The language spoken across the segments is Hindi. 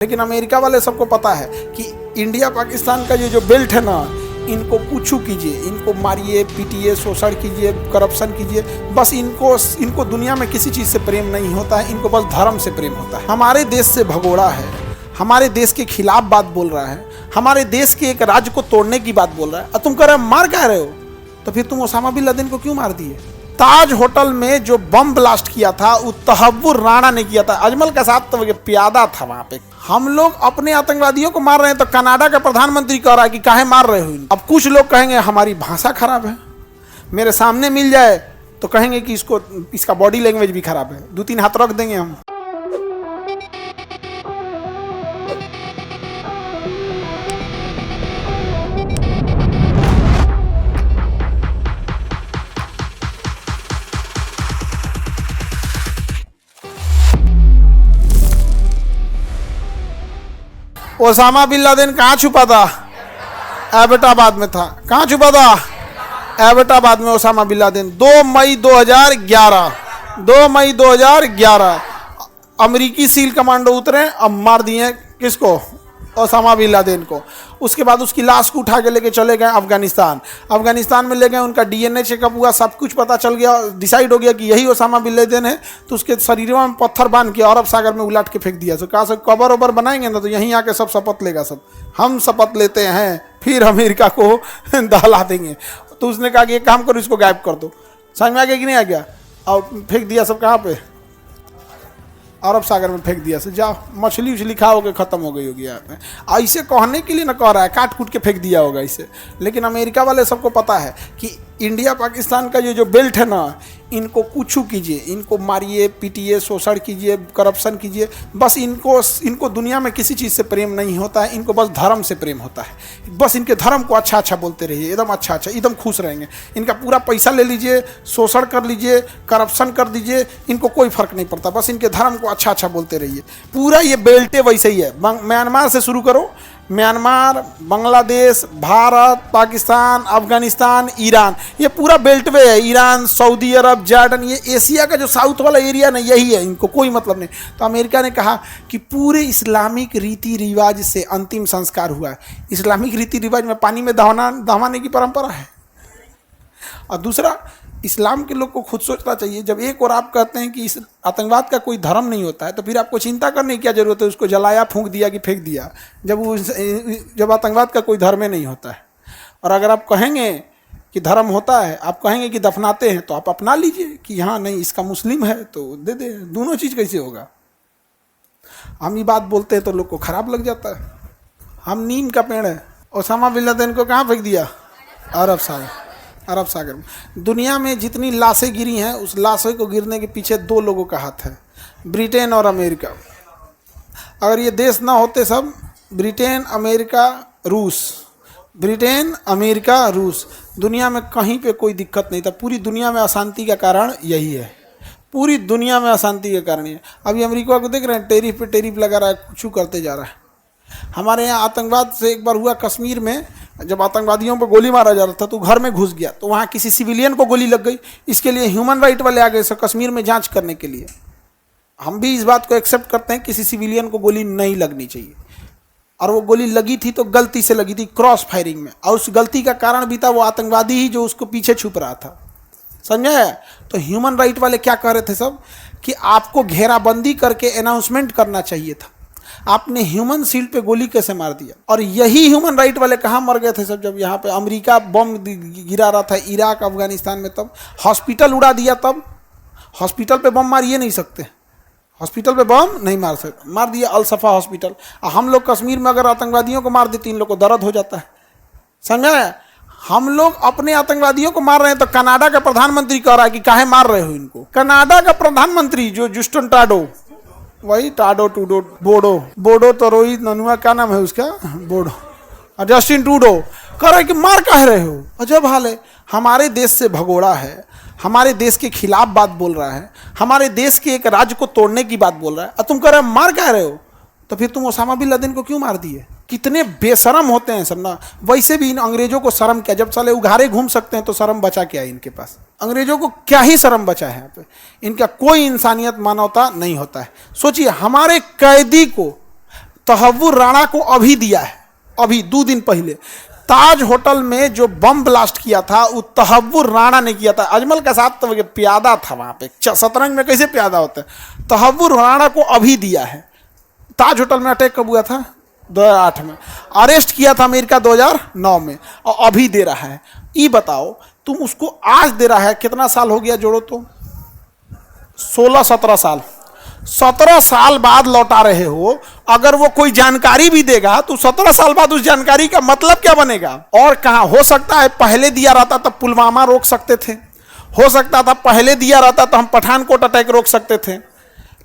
लेकिन अमेरिका वाले सबको पता है कि इंडिया पाकिस्तान का ये जो बेल्ट है ना, इनको पूछू कीजिए, इनको मारिए पीटिए, शोषण कीजिए, करप्शन कीजिए, बस इनको दुनिया में किसी चीज़ से प्रेम नहीं होता है, इनको बस धर्म से प्रेम होता है। हमारे देश से भगोड़ा है, हमारे देश के खिलाफ बात बोल रहा है, हमारे देश के एक राज्य को तोड़ने की बात बोल रहा है, और तुम कह रहे हो मार कह रहे हो, तो फिर तुम ओसामा बिन लादेन को क्यों मार दिए? ताज होटल में जो बम ब्लास्ट किया था वो तहव्वुर राणा ने किया था, अजमल का साथ तो प्यादा था वहां पे। हम लोग अपने आतंकवादियों को मार रहे हैं तो कनाडा का प्रधानमंत्री कह रहा है कि काहे मार रहे हो। अब कुछ लोग कहेंगे हमारी भाषा खराब है, मेरे सामने मिल जाए तो कहेंगे कि इसका बॉडी लैंग्वेज भी खराब है, 2-3 हाथ रख देंगे हम। ओसामा बिन लादेन कहाँ छुपा था? एबटाबाद में था। कहाँ छुपा था? एबटाबाद में ओसामा बिन लादेन। 2 मई 2011 अमेरिकी सील कमांडो उतरे, अब मार दिए किसको? ओसामा बिन लादेन को। उसके बाद उसकी लाश को उठा के लेके चले गए अफगानिस्तान में ले गए, उनका डीएनए चेकअप हुआ, सब कुछ पता चल गया, डिसाइड हो गया कि यही ओसामा बिन लादेन है। तो उसके शरीर में पत्थर बांध के अरब सागर में उलाट के फेंक दिया। तो कहा सब कबर वबर बनाएंगे ना तो यहीं आके सब शपथ लेगा, सब हम शपथ लेते हैं फिर अमेरिका को दहला देंगे। तो उसने कहा कि एक काम करो, इसको गायब कर दो। समझ में आ गया कि नहीं आ गया? और फेंक दिया सब कहाँ पे? अरब सागर में फेंक दिया। से जाओ मछली उछली खा होकर ख़त्म हो गई होगी। यहाँ पे ऐसे कहने के लिए ना कह रहा है, काट कूट के फेंक दिया होगा इसे। लेकिन अमेरिका वाले सबको पता है कि इंडिया पाकिस्तान का ये जो बेल्ट है ना, इनको पूछू कीजिए, इनको मारिए पीटिए, शोषण कीजिए, करप्शन कीजिए, बस इनको दुनिया में किसी चीज़ से प्रेम नहीं होता है, इनको बस धर्म से प्रेम होता है। बस इनके धर्म को अच्छा अच्छा बोलते रहिए, एकदम अच्छा अच्छा, एकदम खुश रहेंगे। इनका पूरा पैसा ले लीजिए, शोषण कर लीजिए, करप्शन कर दीजिए, इनको कोई फर्क नहीं पड़ता, बस इनके धर्म को अच्छा अच्छा बोलते रहिए। पूरा ये बेल्टे वैसे ही है। म्यांमार से शुरू करो, म्यांमार, बांग्लादेश, भारत, पाकिस्तान, अफगानिस्तान, ईरान, ये पूरा बेल्टवे है। ईरान, सऊदी अरब, जॉर्डन, ये एशिया का जो साउथ वाला एरिया ना, यही है, इनको कोई मतलब नहीं। तो अमेरिका ने कहा कि पूरे इस्लामिक रीति रिवाज से अंतिम संस्कार हुआ है। इस्लामिक रीति रिवाज में पानी में दहवाने की परंपरा है। और दूसरा, इस्लाम के लोग को खुद सोचना चाहिए। जब एक और आप कहते हैं कि इस आतंकवाद का कोई धर्म नहीं होता है, तो फिर आपको चिंता करने की क्या जरूरत है? उसको जलाया, फूंक दिया कि फेंक दिया, जब आतंकवाद का कोई धर्म ही नहीं होता है। और अगर आप कहेंगे कि धर्म होता है, आप कहेंगे कि दफनाते हैं, तो आप अपना लीजिए कि हाँ नहीं इसका मुस्लिम है तो दे दे। दोनों चीज़ कैसे होगा? हम ये बात बोलते हैं तो लोग को खराब लग जाता है। हम नीम का पेड़ है। ओसामा बिन लादेन को कहाँ फेंक दिया? अरब सागर में। दुनिया में जितनी लाशें गिरी हैं, उस लाशों को गिरने के पीछे 2 लोगों का हाथ है, ब्रिटेन और अमेरिका। अगर ये देश ना होते सब, ब्रिटेन, अमेरिका, रूस, दुनिया में कहीं पे कोई दिक्कत नहीं था। पूरी दुनिया में अशांति का कारण यही है। पूरी दुनिया में अशांति का कारण है। अभी अमेरिका को देख रहे हैं, टेरिफ पे टेरिफ लगा रहा है, कुछ करते जा रहा है। हमारे यहाँ आतंकवाद से एक बार हुआ कश्मीर में, जब आतंकवादियों पर गोली मारा जा रहा था तो घर में घुस गया, तो वहाँ किसी सिविलियन को गोली लग गई। इसके लिए ह्यूमन राइट वाले आ गए सर कश्मीर में जांच करने के लिए। हम भी इस बात को एक्सेप्ट करते हैं, किसी सिविलियन को गोली नहीं लगनी चाहिए। और वो गोली लगी थी तो गलती से लगी थी, क्रॉस फायरिंग में, और उस गलती का कारण भी था वो आतंकवादी ही जो उसको पीछे छुप रहा था। समझे? तो ह्यूमन राइट वाले क्या कह रहे थे सब कि आपको घेराबंदी करके अनाउंसमेंट करना चाहिए था, आपने ह्यूमन शील्ड पे गोली कैसे मार दिया? और यही ह्यूमन राइट वाले कहाँ मर गए थे सब? जब यहाँ पे अमेरिका बम गिरा रहा था इराक, अफगानिस्तान में, तब हॉस्पिटल उड़ा दिया। तब हॉस्पिटल पे बम मारिए नहीं सकते, हॉस्पिटल पे बम नहीं मार सकते, मार दिया अल सफा हॉस्पिटल। हम लोग कश्मीर में अगर आतंकवादियों को मार देते, इन लोग को दर्द हो जाता है। समझा? हम लोग अपने आतंकवादियों को मार रहे हैं तो कनाडा का प्रधानमंत्री कह रहा है कि काहे मार रहे हो इनको। कनाडा का प्रधानमंत्री जो जस्टिन ट्रूडो, वही टाडो टूडो बोडो तो रोहित ननुआ, क्या नाम है उसका, बोडो, जस्टिन ट्रूडो कह रहे कि मार कह रहे हो। अजब हाल है। हमारे देश से भगोड़ा है, हमारे देश के खिलाफ बात बोल रहा है, हमारे देश के एक राज्य को तोड़ने की बात बोल रहा है, और तुम कह रहे हो मार कह रहे हो। तो फिर तुम ओसामा बिन लादेन को क्यों मार दिए? कितने बेशरम होते हैं सब ना। वैसे भी इन अंग्रेजों को शर्म क्या, जब साले उघारे घूम सकते हैं तो शर्म बचा क्या है इनके पास? अंग्रेजों को क्या ही शर्म बचा है यहाँ पे? इनका कोई इंसानियत मानवता नहीं होता है। सोचिए, हमारे कैदी को तहव्वुर राणा को अभी दिया है, अभी 2 दिन पहले ताज होटल में जो बम ब्लास्ट किया था वो तहव्वुर राणा ने किया था। अजमल का साथ तो प्यादा था वहां पे, शतरंज में कैसे प्यादा होता है। तहव्वुर राणा को अभी दिया है। ताज होटल में अटैक कब हुआ था? 2008 में। अरेस्ट किया था अमेरिका 2009 में, और अभी दे रहा है। ये बताओ तुम उसको आज दे रहा है, कितना साल हो गया जोड़ो तो? 16-17 साल। 17 साल बाद लौटा रहे हो। अगर वो कोई जानकारी भी देगा तो 17 साल बाद उस जानकारी का मतलब क्या बनेगा? और कहां हो सकता है पहले दिया रहता तब पुलवामा रोक सकते थे, हो सकता था पहले दिया रहता तो हम पठानकोट अटैक रोक सकते थे।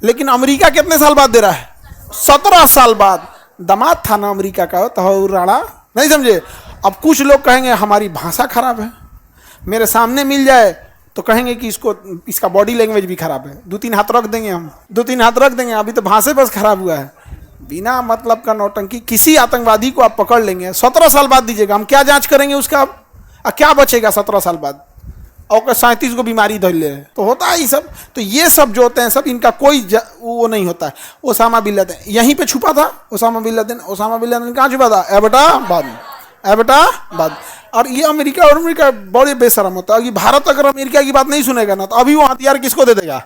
लेकिन अमेरिका कितने साल बाद दे रहा है? 17 साल बाद। दामाद था ना अमेरिका का तहव्वुर राणा, नहीं समझे? अब कुछ लोग कहेंगे हमारी भाषा खराब है, मेरे सामने मिल जाए तो कहेंगे कि इसका बॉडी लैंग्वेज भी खराब है, 2-3 हाथ रख देंगे, हम 2-3 हाथ रख देंगे। अभी तो भाषा बस खराब हुआ है। बिना मतलब का नौटंकी। किसी आतंकवादी को आप पकड़ लेंगे, 17 साल बाद दीजिएगा, हम क्या जांच करेंगे उसका? क्या बचेगा 17 साल बाद? और 37 को बीमारी धर ले तो होता है ये सब। तो ये सब जो होते हैं सब, इनका कोई वो नहीं होता है। ओसामा बिन लादेन यहीं पे छुपा था। ओसामा बिन लादेन कहाँ छुपा था? एबटाबाद। और ये अमेरिका बड़े बेशरम होता है। ये भारत अगर अमेरिका की बात नहीं सुनेगा ना तो अभी वो हथियार किसको दे देगा?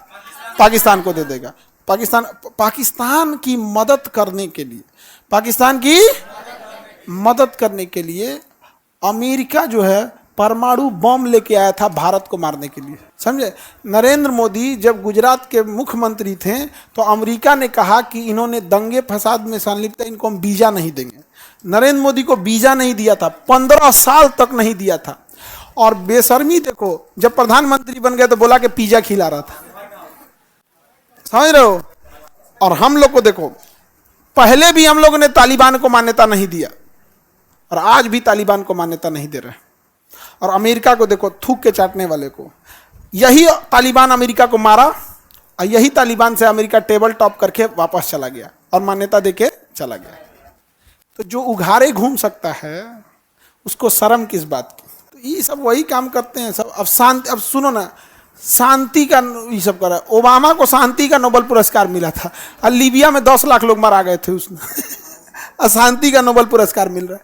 पाकिस्तान को दे देगा। पाकिस्तान की मदद करने के लिए अमेरिका जो है परमाणु बम लेके आया था भारत को मारने के लिए, समझे? नरेंद्र मोदी जब गुजरात के मुख्यमंत्री थे तो अमेरिका ने कहा कि इन्होंने दंगे फसाद में संलिप्त है, इनको हम वीजा नहीं देंगे। नरेंद्र मोदी को वीजा नहीं दिया था, 15 साल तक नहीं दिया था। और बेशर्मी देखो, जब प्रधानमंत्री बन गए तो बोला कि पिज्जा खिला रहा था, समझ रहे हो? और हम लोग को देखो, पहले भी हम लोगों ने तालिबान को मान्यता नहीं दिया और आज भी तालिबान को मान्यता नहीं दे रहे। और अमेरिका को देखो, थूक के चाटने वाले को। यही तालिबान अमेरिका को मारा और यही तालिबान से अमेरिका टेबल टॉप करके वापस चला गया और मान्यता देके चला गया। तो जो उघारे घूम सकता है उसको शर्म किस बात की? तो ये सब वही काम करते हैं सब। अब सुनो ना, शांति का ये सब कर रहा है। ओबामा को शांति का नोबेल पुरस्कार मिला था और लीबिया में 10 लाख लोग मारा गए थे उसमें। शांति का नोबेल पुरस्कार मिल रहा है।